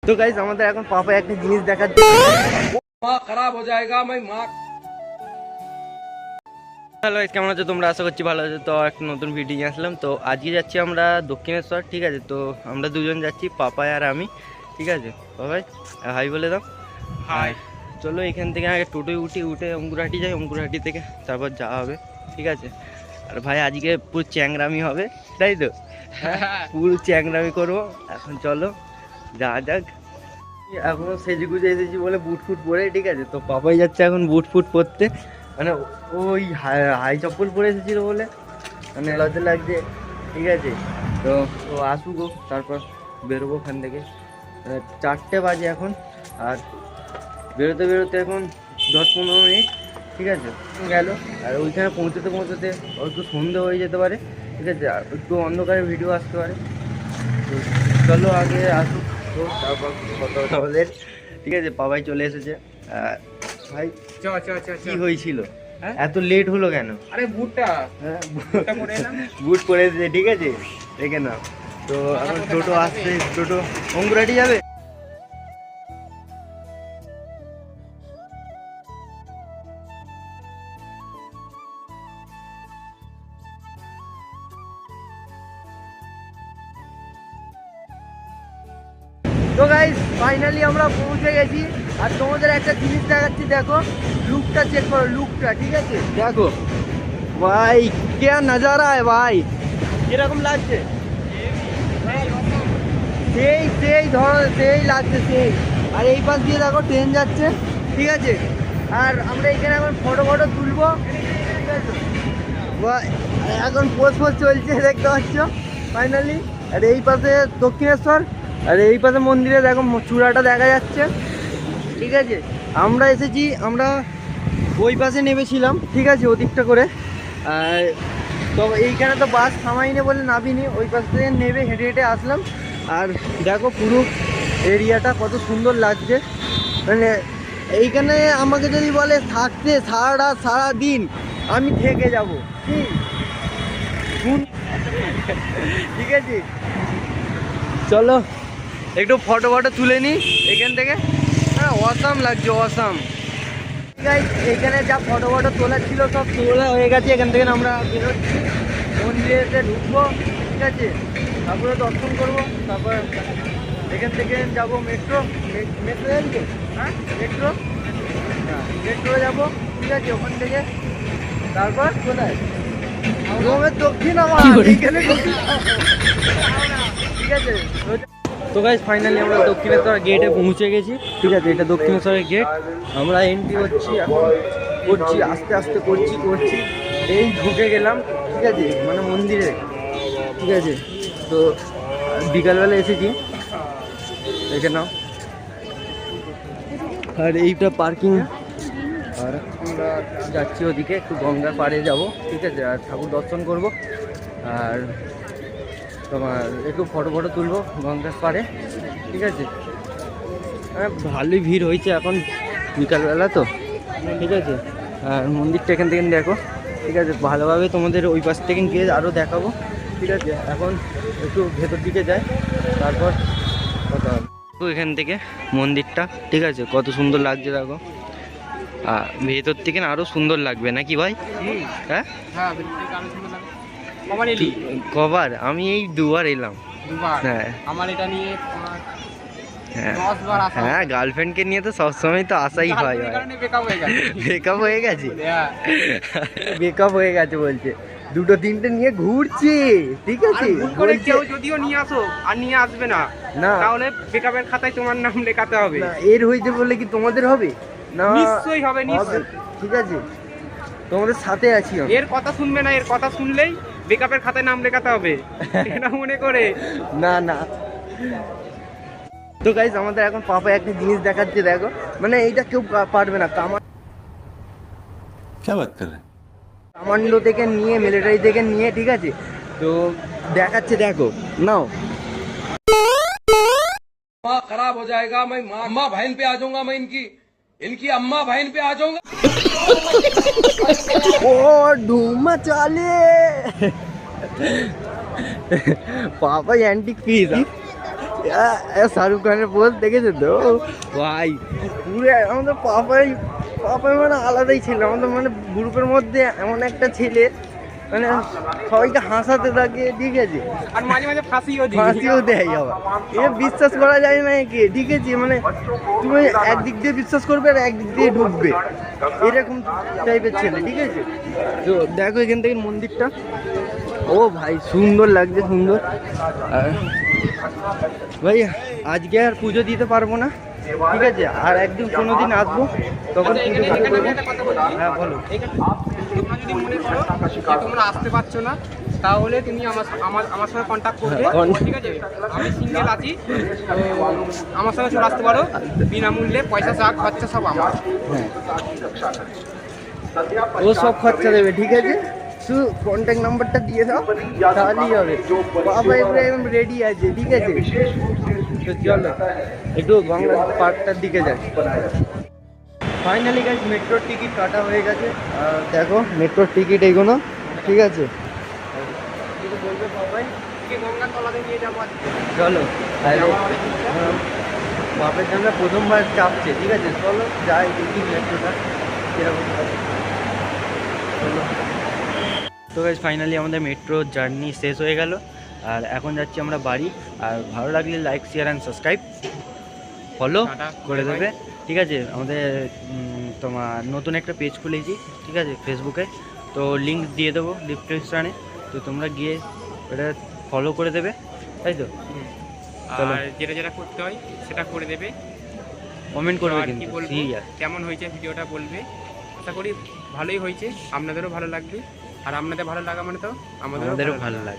তো গাইস আমাদের এখন পাপা একটা জিনিস দেখাচ্ছে, माँ खराब हो जाएगा मैं माँ। হ্যালো কেমন আছো তোমরা? আশা করছি ভালো আছো। তো একটা নতুন ভিডিও নিয়ে আসলাম। তো আজকে যাচ্ছি আমরা দক্ষিণেশ্বর, ঠিক আছে? তো আমরা দুজন যাচ্ছি, পাপাই আর আমি, ঠিক আছে? পাপাই হাই বলে দাও। হাই। চলো এখান থেকে আগে টোটোয় উঠে অঙ্কুরহাটি যাই, অঙ্কুরহাটি থেকে তারপর যাওয়া হবে, ঠিক আছে? আর ভাই আজকে পুরো চ্যাংরামি হবে, তাই তো? পুরো চ্যাংরামি করবো। এখন চলো যাওয়া যাক। এখনো সেজে গুজে এসেছি বলে বুট ফুট পরে, ঠিক আছে? তো পাপাই যাচ্ছে এখন বুট ফুট পরতে, মানে ওই হাই চপ্পল পরে এসেছিল বলে মানে লজ্জা লাগছে, ঠিক আছে? তো ও আসুক, তারপর বেরোবো ওখান থেকে। 4টে বাজে এখন, আর বেরোতে এখন 10-15 মিনিট, ঠিক আছে? গেল। আর ওইখানে পৌঁছতে একটু সন্ধে হয়ে যেতে পারে, ঠিক আছে? আর একটু অন্ধকারে ভিডিও আসতে পারে। তো চলো আগে আসুক, তো তারপর কথা আমাদের, ঠিক আছে? পাপাই চলে এসেছে। ভাই কি হয়েছিল, এত লেট হলো কেন? আরে বুটটা হ্যাঁ পরে এলাম। বুট পরে এসেছে, ঠিক আছে? দেখে নাও। তো এখন টোটো আসছে, টোটো অঙ্কুরহাটি যাবে। তো গাইস ফাইনালি আমরা পৌঁছে গেছি। আর তোমাদের একটা জিনিস দেখাচ্ছি, দেখো লুকটা চেক করো, লুকটা, ঠিক আছে? দেখো ভাই কে নজারা है ভাই, কিরকম লাগছে? সেই ধরো, সেই লাগছে সেই। আর এই পাশ দিয়ে দেখো ট্রেন যাচ্ছে, ঠিক আছে? আর আমরা এখানে এখন ফটো তুলবো, ঠিক আছে? এখন পোস্ট চলছে, দেখতে পাচ্ছ ফাইনালি। আর এই পাশে দক্ষিণেশ্বর, আর এই পাশে মন্দিরে দেখো চূড়াটা দেখা যাচ্ছে, ঠিক আছে? আমরা এসেছি, আমরা ওই পাশে নেমেছিলাম, ঠিক আছে? ওদিকটা করে। আর তো এইখানে তো বাস থামাইনি বলে নামিনি, ওই পাশ থেকে নেবে হেঁটে হেঁটে আসলাম। আর দেখো পুরো এরিয়াটা কত সুন্দর লাগছে। মানে এইখানে আমাকে যদি বলে থাকতে সারা দিন, আমি থেকে যাব, ঠিক আছে? চলো একটু ফটো তুলে নিই এখান থেকে। হ্যাঁ অসাম লাগছে, অসাম। এখানে যা ফটো তোলার ছিল সব তোলা হয়ে গেছে। এখান থেকে আমরা বেরোচ্ছি, মন্দিরেতে ঢুকবো, ঠিক আছে? তারপরে দর্শন করবো, তারপর এখান থেকে যাবো মেট্রো যাবি তো? হ্যাঁ মেট্রো যাবো, ঠিক আছে? ওখান থেকে তারপর কোথায় রোমের দক্ষিণ আমার এইখানে, ঠিক আছে? তো গাইস ফাইনালি আমরা দক্ষিণেশ্বর গেটে পৌঁছে গেছি, ঠিক আছে? এটা দক্ষিণেশ্বরের গেট। আমরা এন্ট্রি হচ্ছি, এখন করছি আস্তে আস্তে করছি। এই ঢুকে গেলাম, ঠিক আছে? মানে মন্দিরে, ঠিক আছে? তো বিকালবেলা এসেছি, দেখে নাও। আর এইটা পার্কিং। আর আমরা যাচ্ছি ওদিকে, একটু গঙ্গার পাড়ে যাব, ঠিক আছে? আর ঠাকুর দর্শন করব, আর তোমার একটু ফটো তুলবো গঙ্গার পাড়ে, ঠিক আছে? ভালোই ভিড় হয়েছে এখন বিকালবেলা তো, ঠিক আছে? আর মন্দিরটা এখান থেকে দেখো, ঠিক আছে? ভালোভাবে তোমাদের ওই পাশ থেকে গিয়ে আরও দেখাবো, ঠিক আছে? এখন একটু ভেতর দিকে যাই, তারপর কথা হবে। তো এখান থেকে মন্দিরটা, ঠিক আছে? কত সুন্দর লাগছে দেখো। আর ভেতর থেকে আরও সুন্দর লাগবে নাকি ভাই? হ্যাঁ কবার? আমি এই 2বার এলাম। হ্যাঁ আমার এটা নিয়ে হ্যাঁ গার্লফ্রেন্ডকে নিয়ে তো সবসময় তো আসাই হয়। ব্রেকআপ হয়ে গেছে বলছে, 2-3টে নিয়ে ঘুরছি, ঠিক আছে? কেউ যদিও নিয়ে আসো আর নিয়ে আসবে না, তাহলে ব্রেকআপের খাতায় তোমার নাম লেখাতে হবে। এর হইতে বললে কি তোমাদের হবে না? নিশ্চয়ই হবে, নিশ্চয়ই। ঠিক আছে, তোমাদের সাথে আছি। এর কথা শুনবে না, এর কথা শুনলেই ব্রেকআপের খাতায় নাম লেখাতে হবে, এটা মনে করে। না তো গাইস আমাদের এখন পাপা একটা জিনিস দেখাচ্ছে, দেখো। মানে এইটা কেউ পারবে না। কামান্ডো থেকে নিয়ে, মিলিটারি থেকে নিয়ে, ঠিক আছে? তো দেখাচ্ছে, দেখো নাও। माँ खराब हो जाएगा मैं अम्मा बहन पे आ जाऊंगा, मैं इनकी अम्मा बहन पे आ जाऊंगा। ও ডুমা চলে পাপা অ্যান্টিক পিস। শাহরুখ খানের পোজ দেখেছো তো ভাই? পুরো আমাদের পাপাই মানে আলাদাই ছেলে, আমাদের মানে গ্রুপের মধ্যে এমন একটা ছেলে মানে সবাইকে হাসাতে থাকে, ঠিক আছে, আর মাঝে মাঝে ফাঁসিও দেয় আবার। এ বিশ্বাস করা যায় না একে, ঠিক আছে, মানে তুমি একদিক দিয়ে বিশ্বাস করবে আর একদিক দিয়ে ঢুকবে, এরকম টাইপের ছেলে, ঠিক আছে। তো দেখো এখান থেকে মন্দিরটা, ও ভাই সুন্দর লাগছে, সুন্দর। আর ভাই আজকে আর পুজো দিতে পারবো না, ঠিক আছে, আর একদিন কোনোদিন আসবো, তখন পুজো করবো। হ্যাঁ বলো। তোমরা যদি মনে করো যে তোমরা আসতে পারছো না, তাহলে তুমি আমার সঙ্গে কন্ট্যাক্ট করবে, ঠিক আছে? আমি সিঙ্গেল আছি, তো আমার সঙ্গে চলে আসতে পারো বিনামূল্যে, পয়সা যা খরচা সব আমার। ও সব খরচা দেবে, ঠিক আছে, শুধু কন্ট্যাক্ট নাম্বারটা দিয়ে দাও, তাহলেই হবে। বাবা একদম রেডি আছে, ঠিক আছে। তো চলো একটু গঙ্গা পার্কটার দিকে যাই। ফাইনালি গাইস মেট্রোর টিকিট কাটা হয়ে গেছে, আর দেখো মেট্রোর টিকিট এগুলো, ঠিক আছে। কিছু বলবে বাবাই? গঙ্গার তলাতে নিয়ে যাবো আজকে। চলো তাহলে বাপের জন্য প্রথমবার চাপছে, ঠিক আছে, চলো যাই দেখি মেট্রোটা কিরকম হয়। চলো। তো গাইস ফাইনালি আমাদের মেট্রো জার্নি শেষ হয়ে গেল, আর এখন যাচ্ছি আমরা বাড়ি। আর ভালো লাগলে like share and subscribe follow করে দেবে, ঠিক আছে। আমাদের তোমার নতুন একটা পেজ খুলেছি, ঠিক আছে, ফেসবুকে, তো লিঙ্ক দিয়ে দেবো ডিসক্রিপশানে, তো তোমরা গিয়ে ওটা ফলো করে দেবে, তাই তো। চলো। আর যেটা করতে হয় সেটা করে দেবে, কমেন্ট করবে আর কি কিন্তু, বলবো, ঠিক আছে। কেমন হয়েছে ভিডিওটা বলবে, আশা করি ভালোই হয়েছে, আপনাদেরও ভালো লাগবে, আর আপনাদের ভালো লাগা মানে তো আমাদেরও ভালো লাগে।